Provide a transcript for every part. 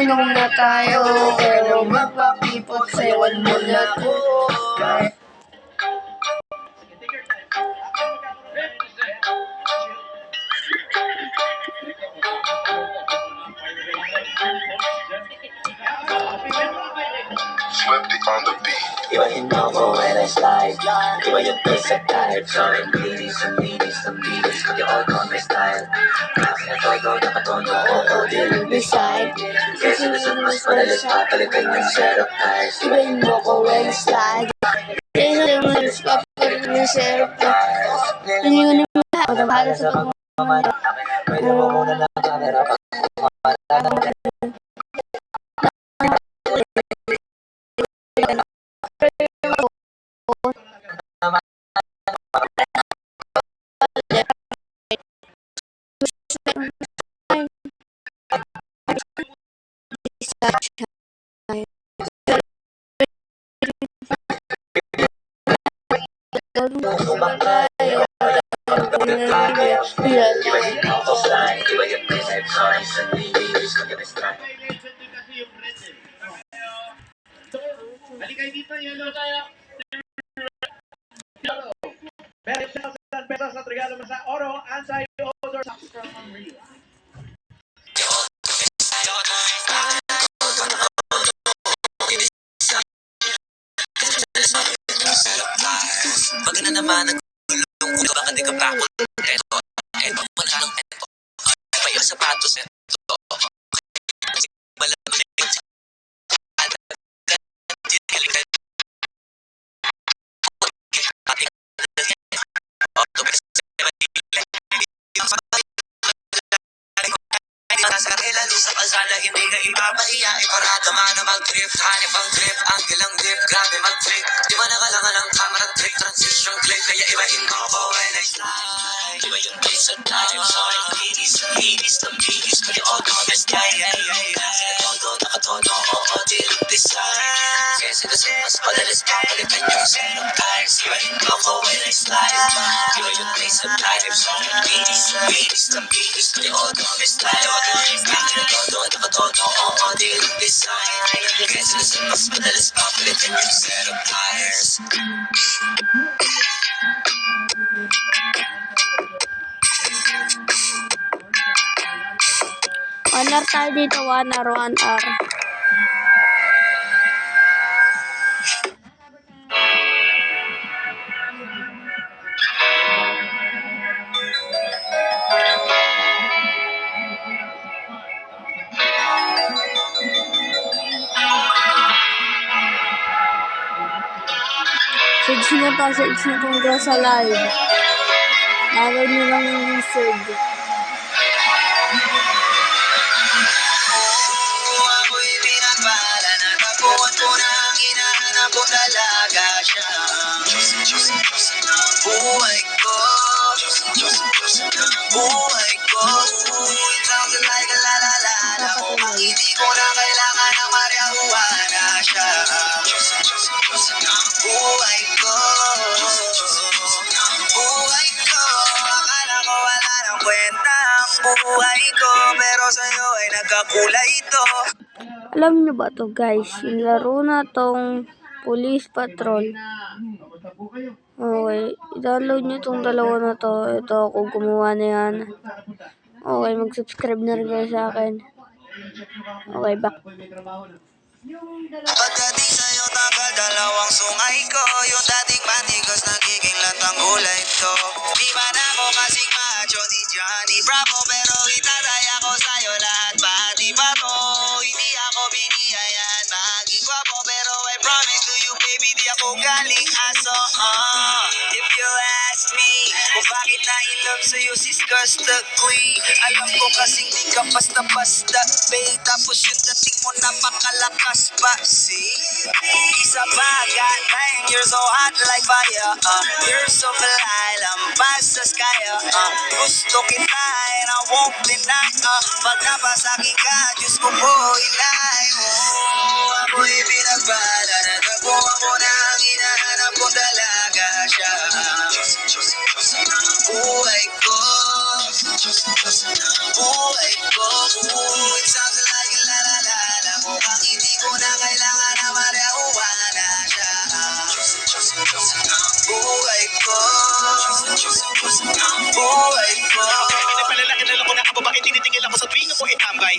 uminom na tayo, pero magpapipot, sayawan mo na ko. Swifty on the beat. Ibahin mo ko when I slide. Iba yung pace at type. Sorry, ladies, some cause you all know my style. Kasi todo, nakatono, oo, dealing beside. Kasi mas madalas papalitan yung set of tires. Ibahin mo ko when I slide. Kaya yung mas kapag yung syrup ko. Nanyunin mo lahat. Para sa pagmamahal. Pwede mo muna ng camera pag Halika dito, yelo tayo. Pero siya sa pesos at regalo mo sa Oro Anti-Odor from Unreal. Pag na naman nagulong ulo, baka di ka pa ako. Eto mo na lang eto. Payo sapatos eto. Malamig. Sa kanila doon sa kalsada, hindi ka ipapahiya. Iparada man na mag-trip, hanip ang trip, angle ang dip, grabe mag-trip. Di ba nakalangan ang camera trick, transition click, kaya ibahin mo ko when I slide. Iba yung pace at time, sorry ladies, the ladies, kaya all know this guy. Kasi todo, nakatono, oo, dealing beside. Kasi mas madalas papalitan yung set of tires. Ibahin mo ko when I slide. Iba yung pace at time, sorry ladies, the ladies, kaya all know this guy. Kasi todo, nakatono, oo, dealing beside. Kasi mas madalas papalitan yung set of tires. Honor tayo dito, 1 hour, 1 hour. Search nyo to sa live. Lagay nyo lang yung wizard. Ako'y pinagpala na tapuan ko na ang hinahanap kong dalaga siya. Buhay ko, it sounds like a la-la-la. Kung hindi ko na kailangan ng marihuana siya. Buhay ko, akala ko wala ng kwenta ang buhay ko, pero sa'yo ay nagkakulay ito. Alam nyo ba to guys? Yung laro na tong Police Patrol. Okay, i-download nyo tong dalawa na to. Ito ako gumawa na yan. Okay, mag-subscribe na rin kayo sa akin. Okay, back. Pagdating sa'yo tagal dalawang sungay ko, yung dating matigas nagiging latang kulay to. Di ba na ako kasing macho ni Johnny Bravo, pero itataya ko sa'yo lahat pati ba to. Hindi ako biniyayan maging gwapo, pero I promise to you baby di ako galing aso. If you ask me kung bakit na-in-love sa'yo sis Gustakli, alam ko kasing di ka basta-basta babe, tapos yung dating mo napakalakas pa. See? Isa pa, got bang, you're so hot like fire. You're so fly, lampas sa sky. Gusto kita and I won't deny. Pag napasaki ka, Diyos ko po ilay. Ako'y pinagpala na taguan ko na ang hinahanap kong dalaga siya. Buhay ko, it sounds like la la la.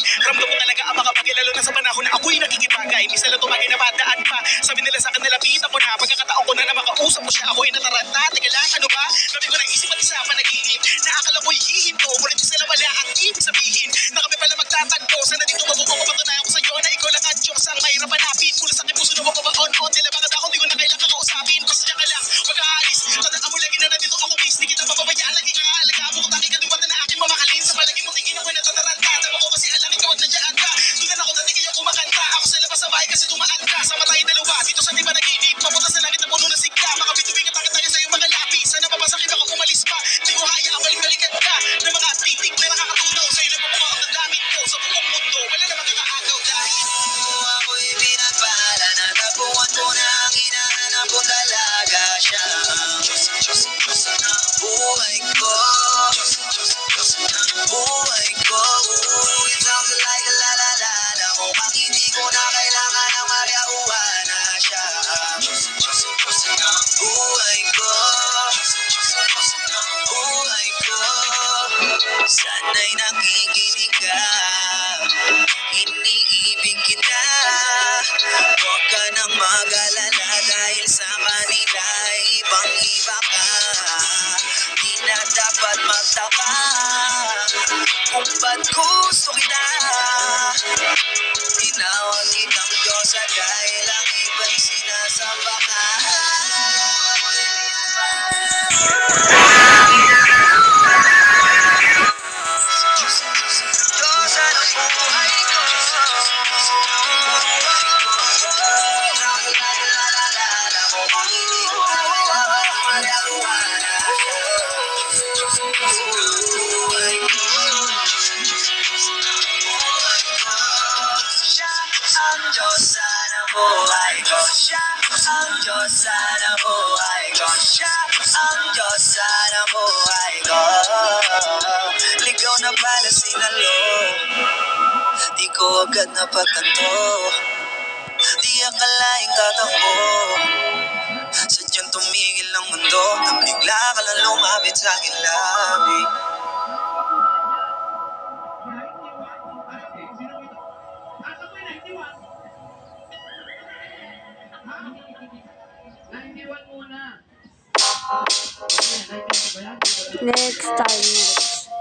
Ramdam ko talaga ang makapagilalo na sa panahon na ako'y nakikibagay. Misa lang tumagay na madaan pa. Sabi nila sa akin nalapitan ko na. Pagkakataon ko na makausap mo siya, ako'y nataranta. Teka lang, ano ba? Sabi ko na isip at isa panaginip. Naakala ko'y hihinto. Ngunit sila wala ang ibig sabihin. Na kami pala magtatagpo. Sana dito mabubuo patunayan ko sa'yo na ikaw lang ang Diyos ang mahirap hanapin. Mula sa aking puso na mapapaon-on. Tila mga dako, di ko na kailang kakausapin. Basta ka lang, wag ka aalis. Tandaan mo lagi na nandito ako, miss. Di kita papabayaan, lagi kang aalaga mo. Kung tanging katiwala na aking mamahalin. Sa palagi mo tingin ako'y natataranta. Tama ko kasi alam ikaw at nandiyan ka. Tugan ako dati kayo kumakanta. Ako sa labas sa bahay kasi tumaan ka. Sama tayong dalawa, dito sa di ba naginip. Papunta sa langit na puno ng sigla. Makabitubing at tayo sa iyong mga lapis. Sana mabasakit ako umalis pa. Di ko haya ang balik-balikan ka. Na mga titig na nakakatunaw. Sa'yo na pabuka ang nadamin ko. Sa buong mundo, wala na makakaagaw dahil Ako'y pinagpala na tapuan ko na ang hinahanap kong dalaga siya. Diyos ng buhay ko. Diyos ng buhay ko. It sounds like a la-la-la-la. Kung bakit hindi ko na kailangan ng mariahuwa na siya. Diyos ng buhay ko. Diyos ng buhay ko. Sana'y nakikinig ka. Iniibig kita. Huwag ka nang mag-alala dahil sa kanila ibang-iba ka. Di na dapat magtaka kung ba't gusto kita. Tinawag kitang Diyos at dahil ang iba'y sinasamba ka. Diyos ang buhay ko. Siya ang Diyos sa buhay ko. Siya ang Diyos sa buhay ko. Siya ang Diyos sa buhay ko. Ligaw na pala sinalo. Di ko agad napagtanto. Di akalaing tatakbo. Sadyang tumigil ang mundo. Nang bigla ka lang lumapit sa akin labi. Asa mo yung 91? Ha? 91 muna. Next time, next.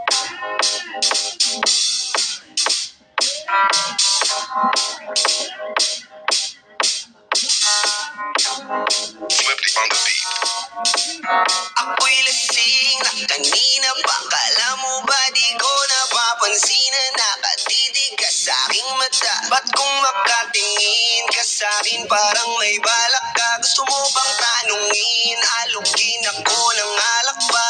Swifty on the beat. Ako'y lasing na kanina pa. Kala mo ba di ko napapansin na nakatitig ka sa aking mata? Ba't kung makatingin ka sa akin parang may balak ka? Gusto mo bang tanungin? Alukin ako ng alak ba?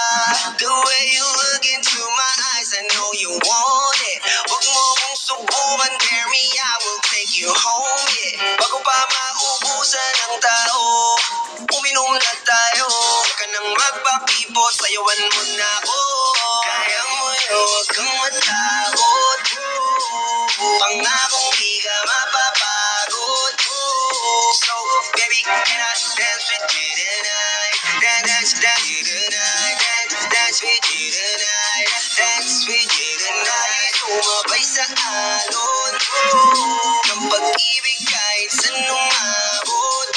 The way you look into my eyes, I know you want it. Huwag mo kong subukan, dare me, I will take you home, yeah. Bago pa maubusan ng tao, uminom na tayo. Huwag ka nang magpakipot, sayawan mo na ako. Kaya mo yun, huwag kang matakot. Pangakong di ka mapapagod. So, baby, can I dance with you tonight? Dance with you tonight. Dance with you tonight. Dance with you tonight. Sumabay sa alon ng pag-ibig kahit saan umabot.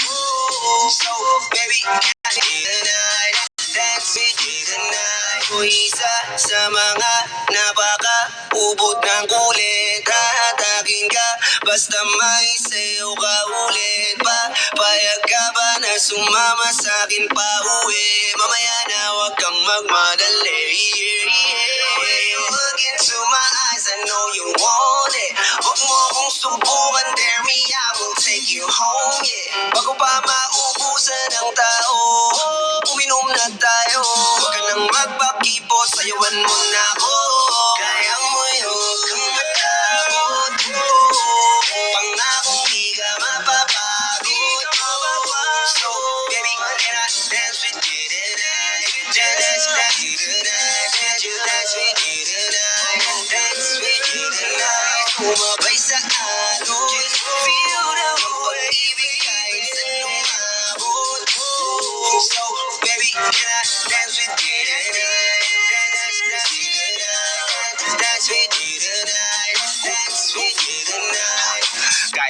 So, baby, can I tonight? Dance with you tonight. O isa sa mga napaka-ubod ng kulit. Hahatakin ka basta may sayo ka ulit pa. Payag ka ba na sumama sa'kin pa uwi? Mamaya na wag kang magmadali. When you look into my eyes, I know you want it. Huwag mo kong subukan, dare me, I will take you home, yeah. Bago pa maubusan ng tao, uminom na tayo. Huwag ka nang magpakipot, sayawan mo na ako. Kaya mo yun, huwag kang matakot. Pangakong di ka mapapagod. So, baby, can I dance with you tonight? Dance with you tonight. Dance with you tonight. Dance with you tonight. Sumabay sa alon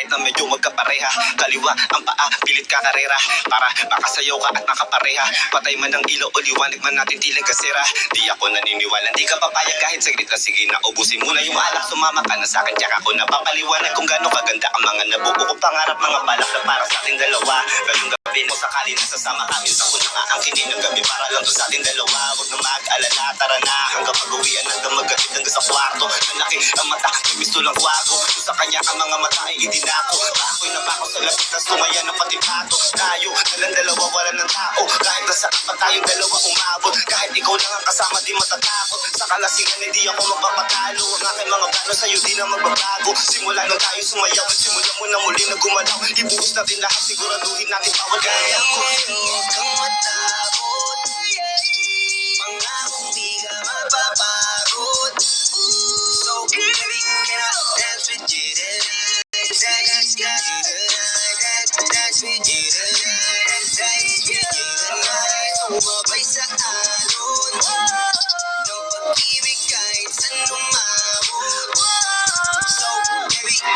kahit na medyo magkapareha. Kaliwa ang paa, pilit ka karera para makasayaw ka at makapareha. Patay man ang ilaw o liwanag man natin tilang kasera. Di ako naniniwala, di ka papayag kahit saglit na. Sige na, ubusin mo na yung alak, sumama ka na sa'kin. Tsaka ako napapaliwanag kung gaano kaganda ang mga nabuo ko pangarap, mga balak na para sa ating dalawa. Ngayong gabi mo sakali nasasama kami sa kuna. Ang kinin ng gabi para lang to sa ating dalawa. Huwag na mag-alala, tara na hanggang pag-uwian, hanggang magkatid hanggang sa kwarto. Nanaki ang mata, may gusto lang kwago. Sa kanya ang mga mata ay itinako. Ako'y napako sa lapit na sumaya ng patipato. Tayo, nalang dalawa, wala ng tao. Kahit nasa pa tayong dalawa umabot. Kahit ikaw lang ang kasama, di matatakot. Sa kalasingan, hindi ako magpapatalo. Ang aking mga plano sa'yo, di na magbabago. Simula nung tayo sumayaw, simulan mo na muli na gumalaw. Ibuhos natin lahat, siguraduhin natin bawal kaya ako. Huwag kang matakot, pangakong di ka mapapagod. So baby, can I dance with you tonight? Dance with you tonight. Dance with you tonight. Sumabay sa alon ng pag-ibig kahit saan umabot. So baby, can I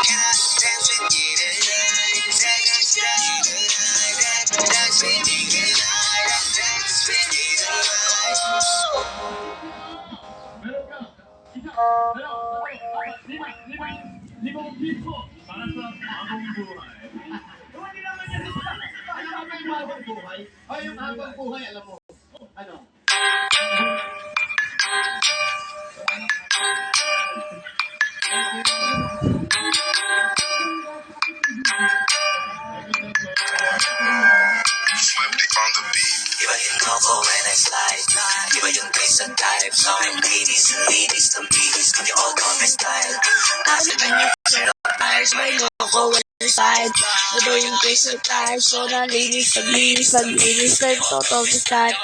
dance with you tonight? Dance with you tonight. Dance with you tonight. Dance with you tonight. Meron ka. Isa, dalawa, tatlo, apat, limang piso para sa habang buhay. Hindi naman yan. Alam mo yung habang buhay? O yung habang buhay, alam mo. Ano? Swifty on the beat. Iba yung coco when I slide. Iba yung taste and type. So I'm ladies and ladies, the ladies, cause you all know my style. Kasi when you set up tires, may loco when I slide. Iba yung taste and type. So na ladies, the ladies, the ladies, the total style.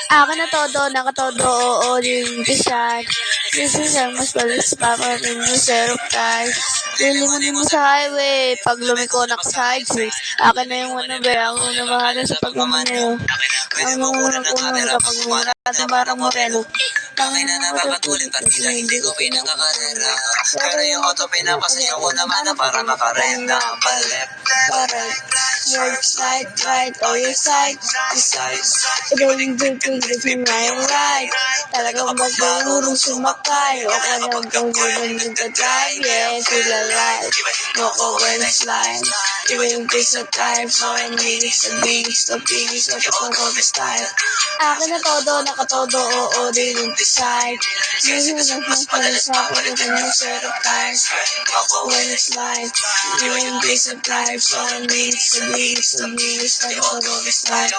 Akin na todo, nakatodo, oo, yung pisan. This is ang mas balis, paparin mo syrup tayo. Lilimunin mo sa highway, pag lumiko na ka sa highway. Akin na yung one way, ang una bahala sa pagmamaneho. Pwede Ang mo mga kunan ng nakunan camera kapag umarada parang moreno. Bakit na napapatuloy partida, hindi ko pinakakarera. Pero yung auto pinapasayaw ko naman na para makarenda. Palep, Correct. Right side, right, or your side. side. Iba yung drinking, drinking right. Talagang magdurong sumakay. O kaya gawin nagdadrive, yeah, sila live. Noko when I slide. Iba yung taste of time, so I'm lyrics, the beats, the total style. Akin na todo, nakatodo, oo, din yung decide. Music is ang pala sa akin, ito yung set of times. Noko when I slide. Iba yung taste of time, so I'm lyrics, the total style.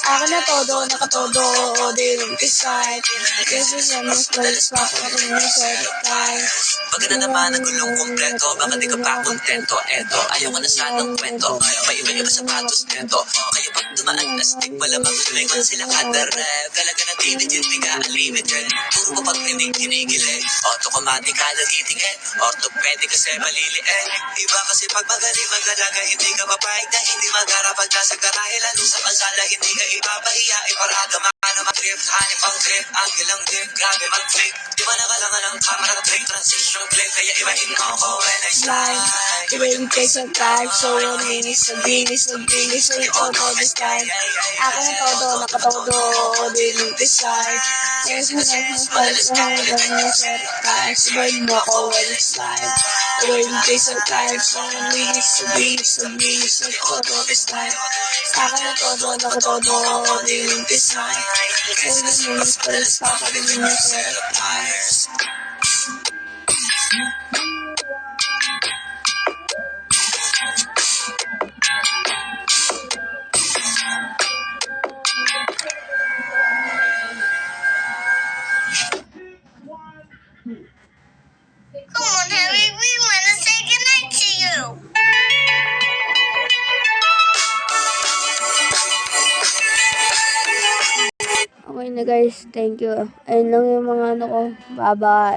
Akin na todo, nakatodo, oo, din yung decide. Music is ang pala sa akin, ito yung set of times. Pag na naman ang gulong kompleto, baka di ka pa kontento. Eto, ayaw ko na sanang kwento. May iba-iba sapatos neto. Kaya pag dumaan na stick, malamang tulingan sila kada rep. Talaga na tinigil, di ka unlimited. Puro mo pag tinigil-gilig. Automatic ka nagitingin. Orthopedic kasi maliliit. Iba kasi pag magaling magdalaga, hindi ka papayag na hindi magara. Pag nasa garahe, lalo sa kalsada, hindi ka ipapahiya. Iparada, makano mag-trip, hanip ang trip. Angle ang dip, grabe mag-flip. Di ba nakalangan ang camera, trick, transition clip. Kaya ibahin mo ako when I slide. Iba yung taste of time, so yung linis, so yung auto this time. Akin na todo, nakatodo, oo, din yung decide. Yes, mas pala sa akin, ito yung set of times. Iba mo ako when I slide. Iba yung taste of time, so yung linis, so yung auto this time. Akin na todo, nakatodo, oo, din yung decide. Yes, mas pala sa akin, ito yung set of times. Come on, Harry, we want to say goodnight to you. Okay na guys, thank you. Ayun lang yung mga ano ko. Bye-bye.